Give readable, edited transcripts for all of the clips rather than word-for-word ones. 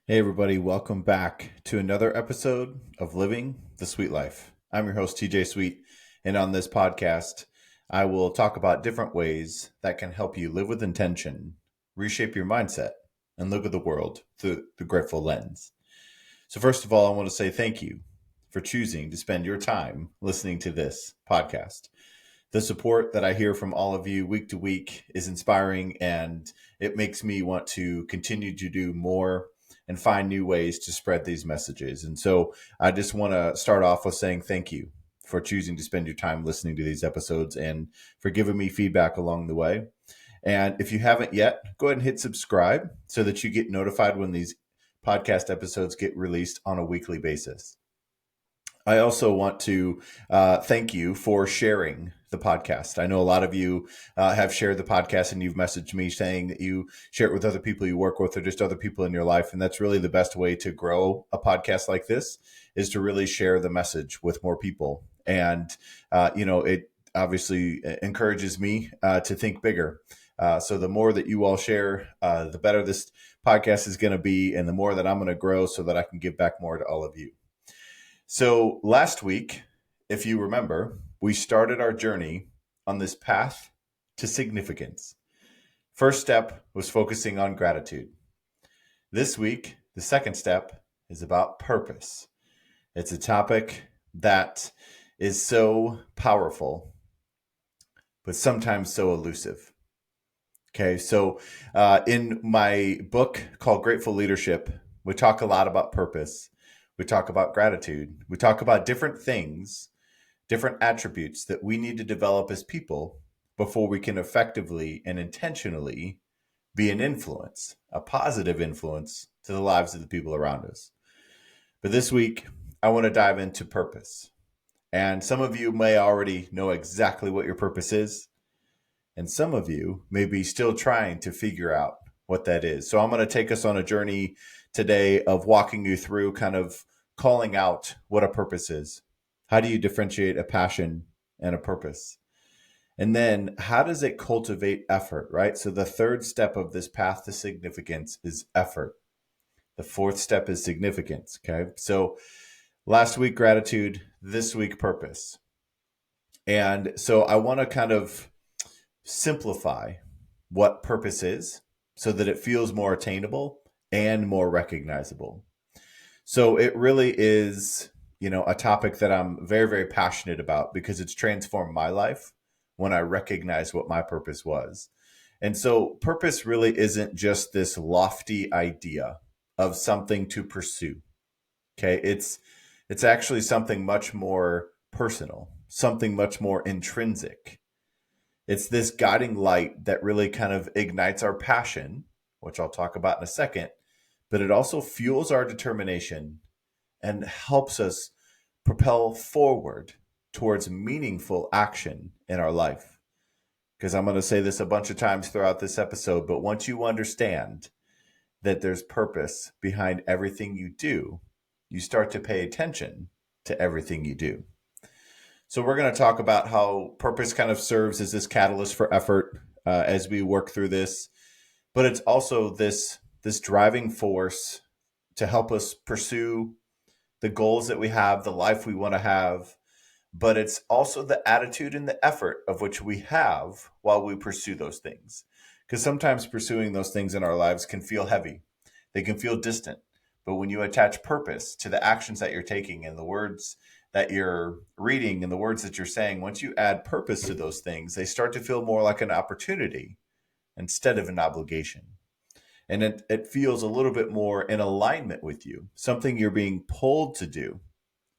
Hey, everybody, welcome back to another episode of Living the Sweet Life. I'm your host, TJ Sweet, and on this podcast, I will talk about different ways that can help you live with intention, reshape your mindset, and look at the world through the grateful lens. So, first of all, I want to say thank you for choosing to spend your time listening to this podcast. The support that I hear from all of you week to week is inspiring, and it makes me want to continue to do more and find new ways to spread these messages. And so I just want to start off with saying thank you for choosing to spend your time listening to these episodes and for giving me feedback along the way. And if you haven't yet, go ahead and hit subscribe so that you get notified when these podcast episodes get released on a weekly basis. I also want to thank you for sharing the podcast. I know a lot of you have shared the podcast and you've messaged me saying that you share it with other people you work with or just other people in your life. And that's really the best way to grow a podcast like this is to really share the message with more people. And, it obviously encourages me to think bigger. So the more that you all share, the better this podcast is going to be and the more that I'm going to grow so that I can give back more to all of you. So last week, if you remember, we started our journey on this path to significance. First step was focusing on gratitude. This week, the second step is about purpose. It's a topic that is so powerful, but sometimes so elusive. Okay, so in my book called Grateful Leadership, we talk a lot about purpose. We talk about gratitude. We talk about different things, different attributes that we need to develop as people before we can effectively and intentionally be an influence, a positive influence to the lives of the people around us. But this week, I want to dive into purpose. And some of you may already know exactly what your purpose is. And some of you may be still trying to figure out what that is. So I'm going to take us on a journey today of walking you through kind of calling out what a purpose is. How do you differentiate a passion and a purpose? And then how does it cultivate effort, right? So the third step of this path to significance is effort. The fourth step is significance, okay? So last week, gratitude, this week, purpose. And so I want to kind of simplify what purpose is so that it feels more attainable and more recognizable. So it really is, a topic that I'm very, very passionate about because it's transformed my life when I recognized what my purpose was. And so purpose really isn't just this lofty idea of something to pursue. Okay. It's actually something much more personal, something much more intrinsic. It's this guiding light that really kind of ignites our passion, which I'll talk about in a second, but it also fuels our determination and helps us propel forward towards meaningful action in our life. Because I'm going to say this a bunch of times throughout this episode, but once you understand that there's purpose behind everything you do, you start to pay attention to everything you do. So we're going to talk about how purpose kind of serves as this catalyst for effort as we work through this, but it's also this driving force to help us pursue the goals that we have, the life we want to have, but it's also the attitude and the effort of which we have while we pursue those things. Because sometimes pursuing those things in our lives can feel heavy, they can feel distant. But when you attach purpose to the actions that you're taking and the words that you're reading and the words that you're saying, once you add purpose to those things, they start to feel more like an opportunity instead of an obligation. And it feels a little bit more in alignment with you, something you're being pulled to do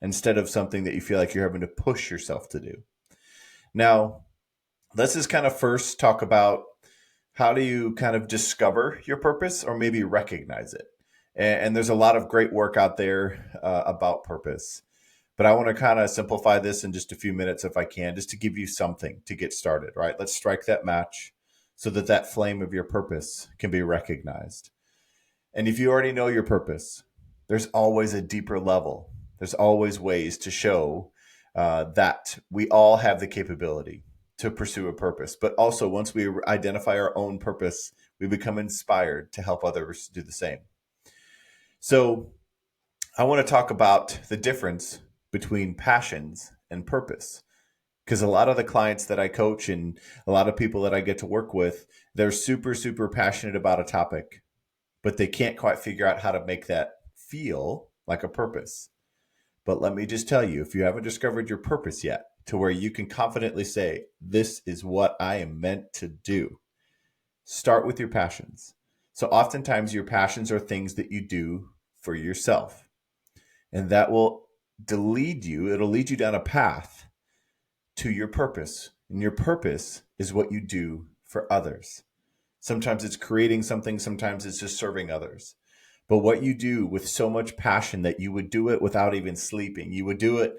instead of something that you feel like you're having to push yourself to do. Now, let's just kind of first talk about how do you kind of discover your purpose or maybe recognize it. And there's a lot of great work out there about purpose. But I want to kind of simplify this in just a few minutes if I can, just to give you something to get started, right? Let's strike that match so that that flame of your purpose can be recognized. And if you already know your purpose, there's always a deeper level. There's always ways to show that we all have the capability to pursue a purpose. But also, once we identify our own purpose, we become inspired to help others do the same. So I want to talk about the difference between passions and purpose. Because a lot of the clients that I coach and a lot of people that I get to work with, they're super, super passionate about a topic, but they can't quite figure out how to make that feel like a purpose. But let me just tell you, if you haven't discovered your purpose yet, to where you can confidently say, this is what I am meant to do, start with your passions. So oftentimes your passions are things that you do for yourself, and that will it'll lead you down a path to your purpose. And your purpose is what you do for others. Sometimes it's creating something, sometimes it's just serving others. But what you do with so much passion that you would do it without even sleeping, you would do it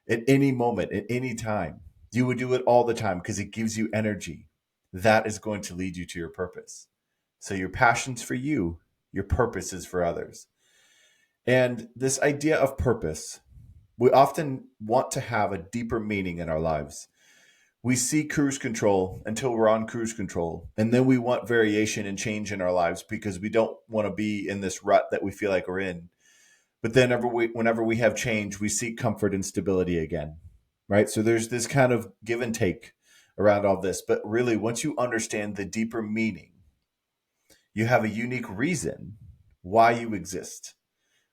at any moment, at any time. You would do it all the time because it gives you energy. That is going to lead you to your purpose. So your passion's for you, your purpose is for others. And this idea of purpose, we often want to have a deeper meaning in our lives. We see cruise control until we're on cruise control. And then we want variation and change in our lives because we don't want to be in this rut that we feel like we're in. But then whenever we have change, we seek comfort and stability again, right? So there's this kind of give and take around all this. But really, once you understand the deeper meaning, you have a unique reason why you exist,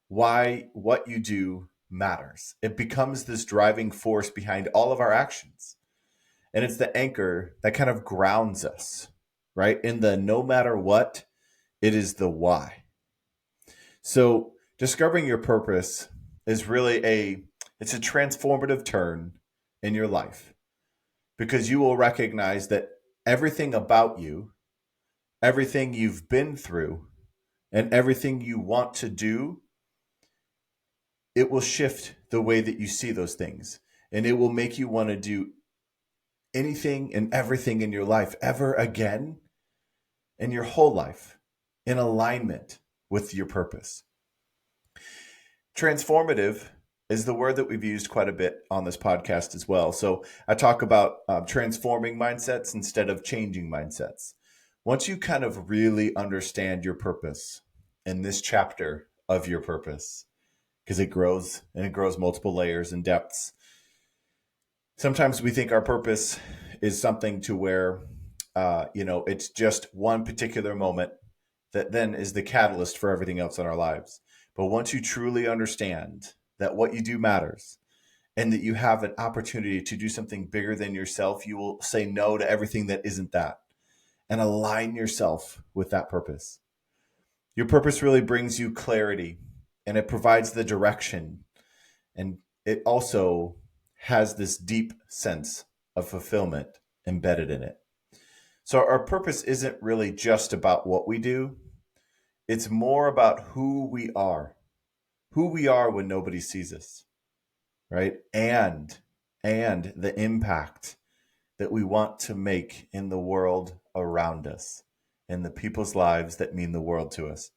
why what you do matters. It becomes this driving force behind all of our actions. And it's the anchor that kind of grounds us, right? In the no matter what, it is the why. So discovering your purpose is really it's a transformative turn in your life because you will recognize that everything about you, everything you've been through, and everything you want to do, it will shift the way that you see those things. And it will make you want to do anything and everything in your life ever again in your whole life in alignment with your purpose. Transformative is the word that we've used quite a bit on this podcast as well. So I talk about transforming mindsets instead of changing mindsets. Once you kind of really understand your purpose in this chapter of your purpose, because it grows and it grows multiple layers and depths. Sometimes we think our purpose is something to where, it's just one particular moment that then is the catalyst for everything else in our lives. But once you truly understand that what you do matters and that you have an opportunity to do something bigger than yourself, you will say no to everything that isn't that and align yourself with that purpose. Your purpose really brings you clarity and it provides the direction. And it also has this deep sense of fulfillment embedded in it. So our purpose isn't really just about what we do. It's more about who we are when nobody sees us, right? And the impact that we want to make in the world around us, in the people's lives that mean the world to us.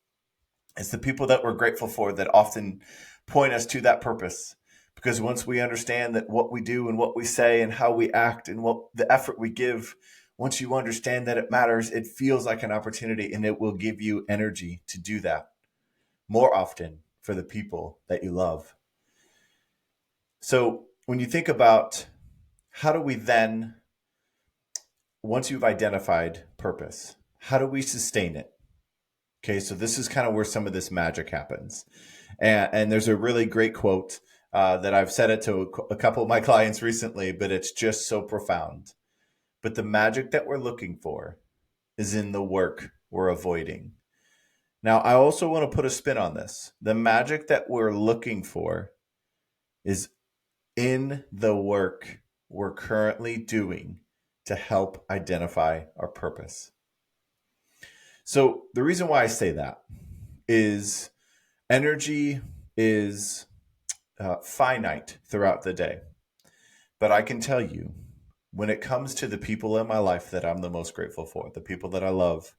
It's the people that we're grateful for that often point us to that purpose. Because once we understand that what we do and what we say and how we act and what the effort we give, once you understand that it matters, it feels like an opportunity and it will give you energy to do that more often for the people that you love. So when you think about how do we then, once you've identified purpose, how do we sustain it? Okay, so this is kind of where some of this magic happens. And there's a really great quote that I've said it to a couple of my clients recently, but it's just so profound. But the magic that we're looking for is in the work we're avoiding. Now, I also want to put a spin on this. The magic that we're looking for is in the work we're currently doing to help identify our purpose. So the reason why I say that is energy is finite throughout the day. But I can tell you, when it comes to the people in my life that I'm the most grateful for, the people that I love,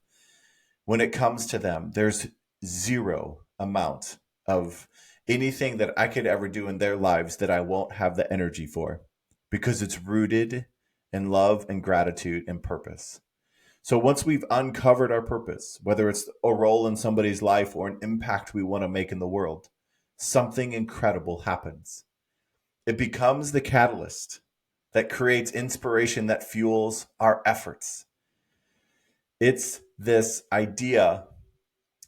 when it comes to them, there's zero amount of anything that I could ever do in their lives that I won't have the energy for because it's rooted in love and gratitude and purpose. So once we've uncovered our purpose, whether it's a role in somebody's life or an impact we want to make in the world, something incredible happens. It becomes the catalyst that creates inspiration that fuels our efforts. It's this idea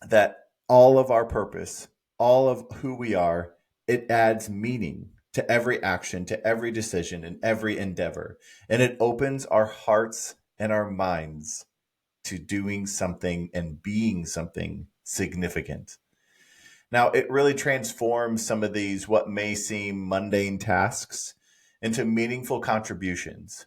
that all of our purpose, all of who we are, it adds meaning to every action, to every decision, and every endeavor. And it opens our hearts and our minds to doing something and being something significant. Now, it really transforms some of these, what may seem mundane tasks, into meaningful contributions.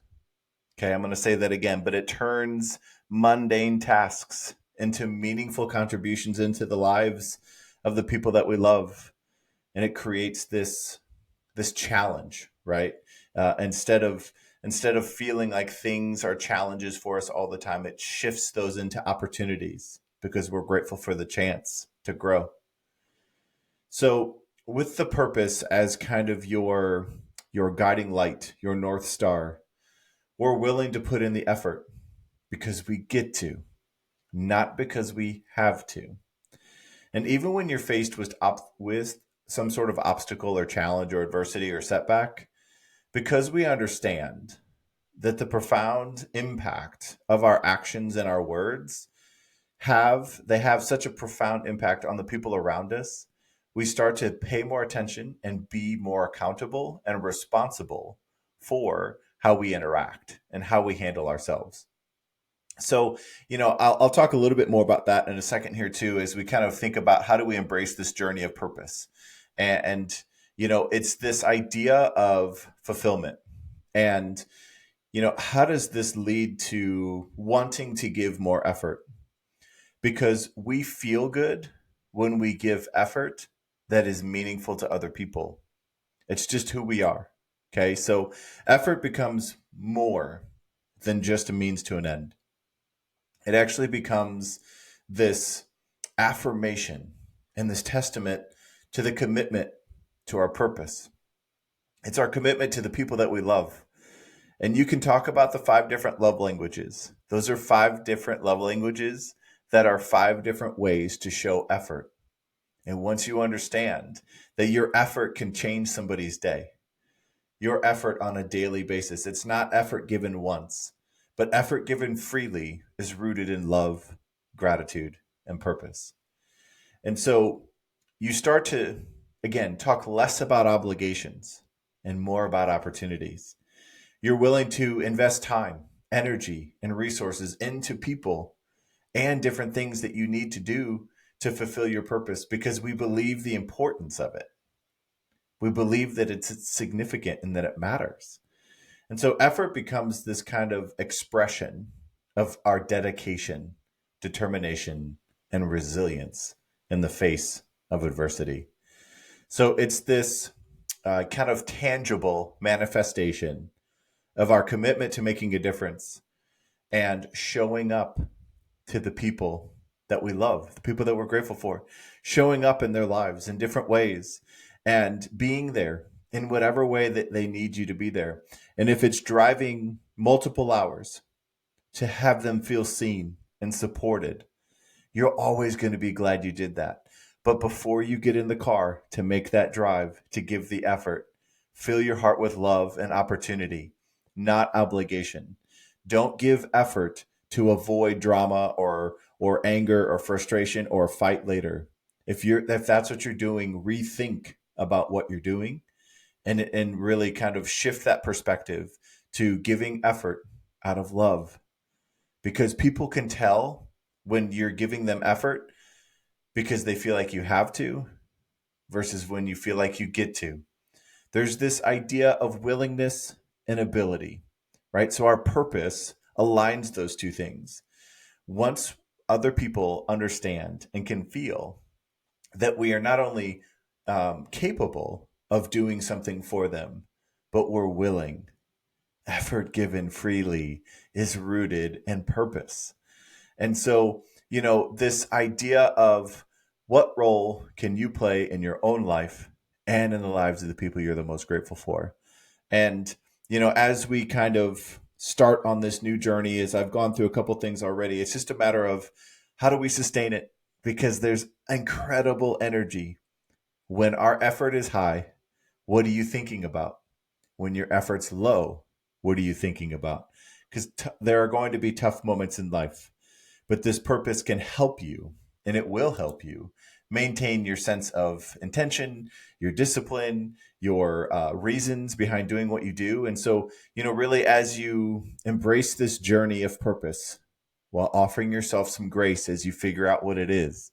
Okay, I'm going to say that again, but it turns mundane tasks into meaningful contributions into the lives of the people that we love. And it creates this challenge, right? Instead of feeling like things are challenges for us all the time, it shifts those into opportunities because we're grateful for the chance to grow. So with the purpose as kind of your guiding light, your North Star, we're willing to put in the effort because we get to, not because we have to. And even when you're faced with some sort of obstacle or challenge or adversity or setback, because we understand that the profound impact of our actions and our words have such a profound impact on the people around us, we start to pay more attention and be more accountable and responsible for how we interact and how we handle ourselves. So, I'll talk a little bit more about that in a second here too, as we kind of think about how do we embrace this journey of purpose. And it's this idea of fulfillment. And, how does this lead to wanting to give more effort? Because we feel good when we give effort that is meaningful to other people. It's just who we are. Okay. So effort becomes more than just a means to an end. It actually becomes this affirmation and this testament to the commitment to our purpose. It's our commitment to the people that we love. And you can talk about the 5 different love languages. Those are 5 different love languages that are 5 different ways to show effort. And once you understand that your effort can change somebody's day, your effort on a daily basis, it's not effort given once, but effort given freely is rooted in love, gratitude, and purpose. And so you start to, again, talk less about obligations and more about opportunities. You're willing to invest time, energy, and resources into people and different things that you need to do to fulfill your purpose because we believe the importance of it. We believe that it's significant and that it matters. And so effort becomes this kind of expression of our dedication, determination, and resilience in the face of adversity. So it's this kind of tangible manifestation of our commitment to making a difference and showing up to the people that we love, the people that we're grateful for, showing up in their lives in different ways and being there in whatever way that they need you to be there. And if it's driving multiple hours to have them feel seen and supported, you're always going to be glad you did that. But before you get in the car to make that drive, to give the effort, fill your heart with love and opportunity, not obligation. Don't give effort to avoid drama or anger or frustration or fight later. If that's what you're doing, rethink about what you're doing and really kind of shift that perspective to giving effort out of love. Because people can tell when you're giving them effort because they feel like you have to versus when you feel like you get to. There's this idea of willingness and ability, right? So our purpose aligns those two things. Once other people understand and can feel that we are not only capable of doing something for them, but we're willing. Effort given freely is rooted in purpose. And so, this idea of what role can you play in your own life and in the lives of the people you're the most grateful for? And, as we kind of start on this new journey, as I've gone through a couple things already, it's just a matter of how do we sustain it? Because there's incredible energy. When our effort is high, what are you thinking about? When your effort's low, what are you thinking about? Because there are going to be tough moments in life, but this purpose can help you, and it will help you maintain your sense of intention, your discipline, your reasons behind doing what you do. And so, really, as you embrace this journey of purpose while offering yourself some grace as you figure out what it is,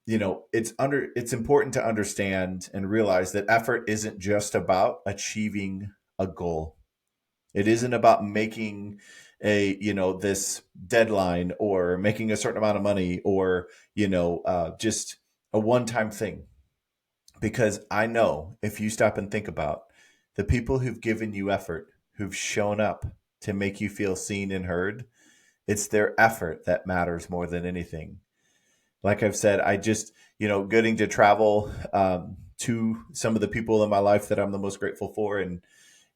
it's important to understand and realize that effort isn't just about achieving a goal. It isn't about making this deadline or making a certain amount of money or just a one-time thing. Because I know, if you stop and think about the people who've given you effort, who've shown up to make you feel seen and heard, it's their effort that matters more than anything. Like I've said, I just, getting to travel to some of the people in my life that I'm the most grateful for. And,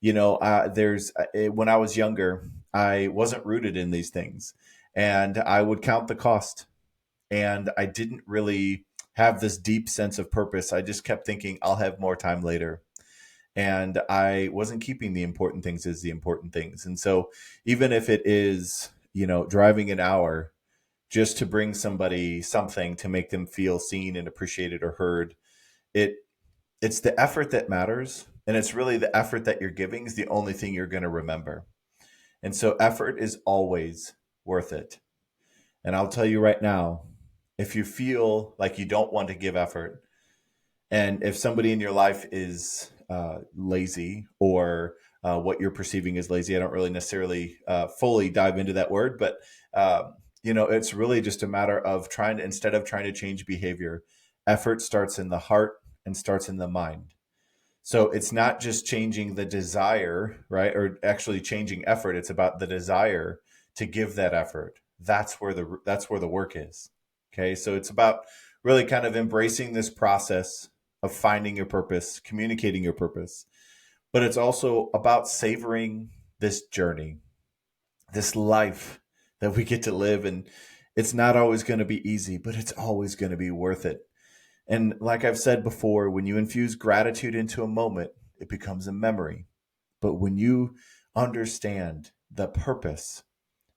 when I was younger, I wasn't rooted in these things, and I would count the cost, and I didn't really have this deep sense of purpose. I just kept thinking I'll have more time later. And I wasn't keeping the important things as the important things. And so even if it is, driving an hour just to bring somebody something to make them feel seen and appreciated or heard, it it's the effort that matters, and it's really the effort that you're giving is the only thing you're going to remember. And so effort is always worth it. And I'll tell you right now, if you feel like you don't want to give effort, and if somebody in your life is lazy, or what you're perceiving as lazy, I don't really necessarily fully dive into that word, but it's really just a matter of instead of trying to change behavior, effort starts in the heart and starts in the mind. So it's not just changing the desire, right? Or actually changing effort. It's about the desire to give that effort. That's where the work is. Okay. So it's about really kind of embracing this process of finding your purpose, communicating your purpose. But it's also about savoring this journey, this life that we get to live. And it's not always going to be easy, but it's always going to be worth it. And like I've said before, when you infuse gratitude into a moment, it becomes a memory. But when you understand the purpose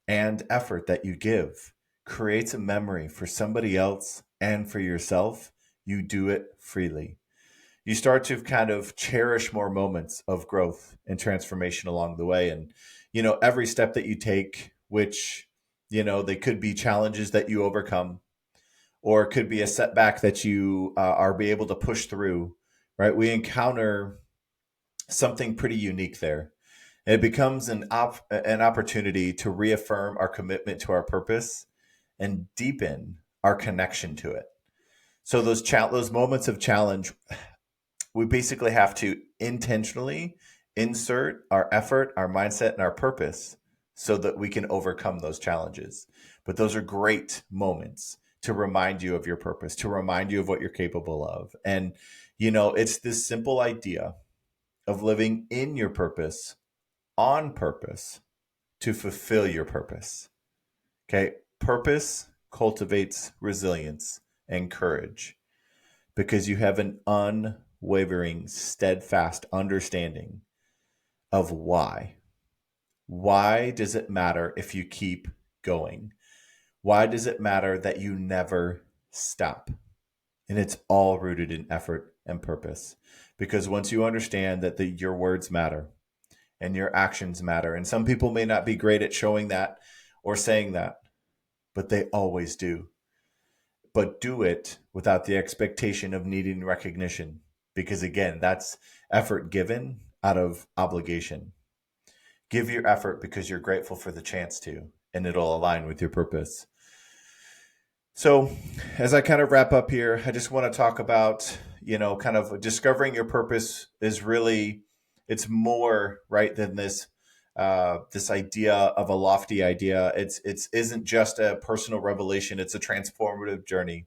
and effort that you give creates a memory for somebody else and for yourself, you do it freely. You start to kind of cherish more moments of growth and transformation along the way. And, every step that you take, which, they could be challenges that you overcome, or it could be a setback that you are be able to push through, right? We encounter something pretty unique there. And it becomes an opportunity to reaffirm our commitment to our purpose and deepen our connection to it. So those moments of challenge, we basically have to intentionally insert our effort, our mindset, and our purpose so that we can overcome those challenges. But those are great moments to remind you of your purpose, to remind you of what you're capable of. And, it's this simple idea of living in your purpose, on purpose, to fulfill your purpose. Okay. Purpose cultivates resilience and courage because you have an unwavering, steadfast understanding of why. Why does it matter if you keep going? Why does it matter that you never stop? And it's all rooted in effort and purpose. Because once you understand that your words matter and your actions matter, and some people may not be great at showing that or saying that, but they always do. But do it without the expectation of needing recognition. Because again, that's effort given out of obligation. Give your effort because you're grateful for the chance to, and it'll align with your purpose. So, as I kind of wrap up here, I just want to talk about, kind of discovering your purpose is really, it's more right than this idea of a lofty idea. It's isn't just a personal revelation. It's a transformative journey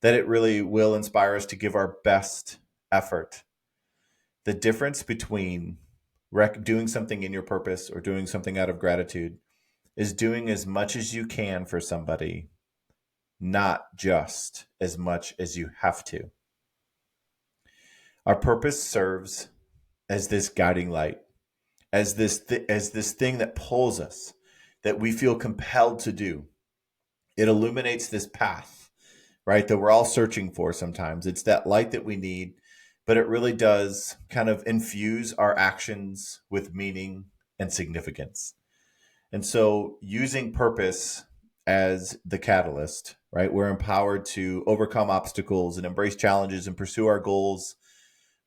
that it really will inspire us to give our best effort. The difference between doing something in your purpose or doing something out of gratitude is doing as much as you can for somebody, not just as much as you have to. Our purpose serves as this guiding light, as this thing that pulls us, that we feel compelled to do. It illuminates this path, right, that we're all searching for sometimes. It's that light that we need, but it really does kind of infuse our actions with meaning and significance. And so using purpose as the catalyst, right, we're empowered to overcome obstacles and embrace challenges and pursue our goals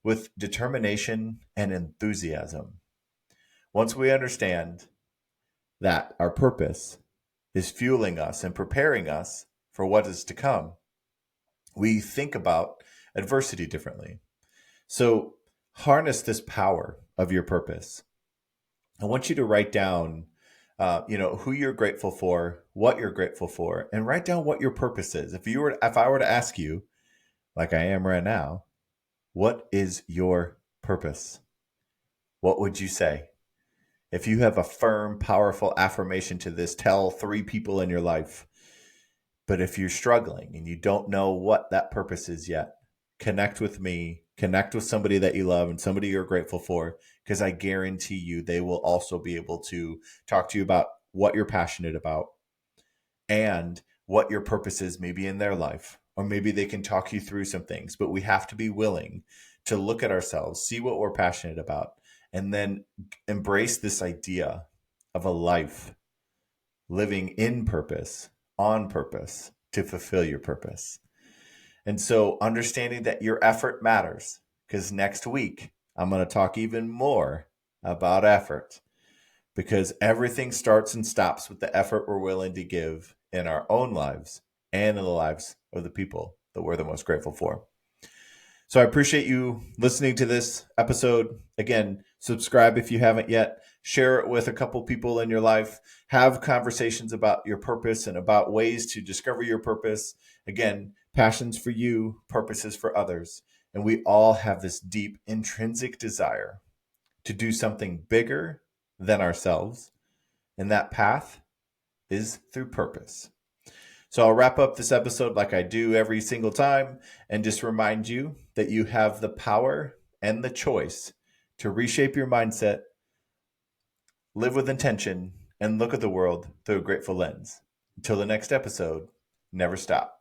with determination and enthusiasm. Once we understand that our purpose is fueling us and preparing us for what is to come, we think about adversity differently. So harness this power of your purpose. I want you to write down, who you're grateful for, what you're grateful for, and write down what your purpose is. If I were to ask you, like I am right now, what is your purpose? What would you say? If you have a firm, powerful affirmation to this, tell 3 people in your life. But if you're struggling and you don't know what that purpose is yet, connect with me, connect with somebody that you love and somebody you're grateful for, because I guarantee you they will also be able to talk to you about what you're passionate about and what your purpose is maybe in their life, or maybe they can talk you through some things. But we have to be willing to look at ourselves, see what we're passionate about, and then embrace this idea of a life living in purpose, on purpose, to fulfill your purpose. And so understanding that your effort matters, because next week I'm going to talk even more about effort, because everything starts and stops with the effort we're willing to give in our own lives and in the lives of the people that we're the most grateful for. So I appreciate you listening to this episode. Again, subscribe if you haven't yet. Share it with a couple people in your life. Have conversations about your purpose and about ways to discover your purpose. Again, passions for you, purposes for others. And we all have this deep intrinsic desire to do something bigger than ourselves. And that path is through purpose. So I'll wrap up this episode like I do every single time and just remind you that you have the power and the choice to reshape your mindset, live with intention, and look at the world through a grateful lens. Until the next episode, never stop.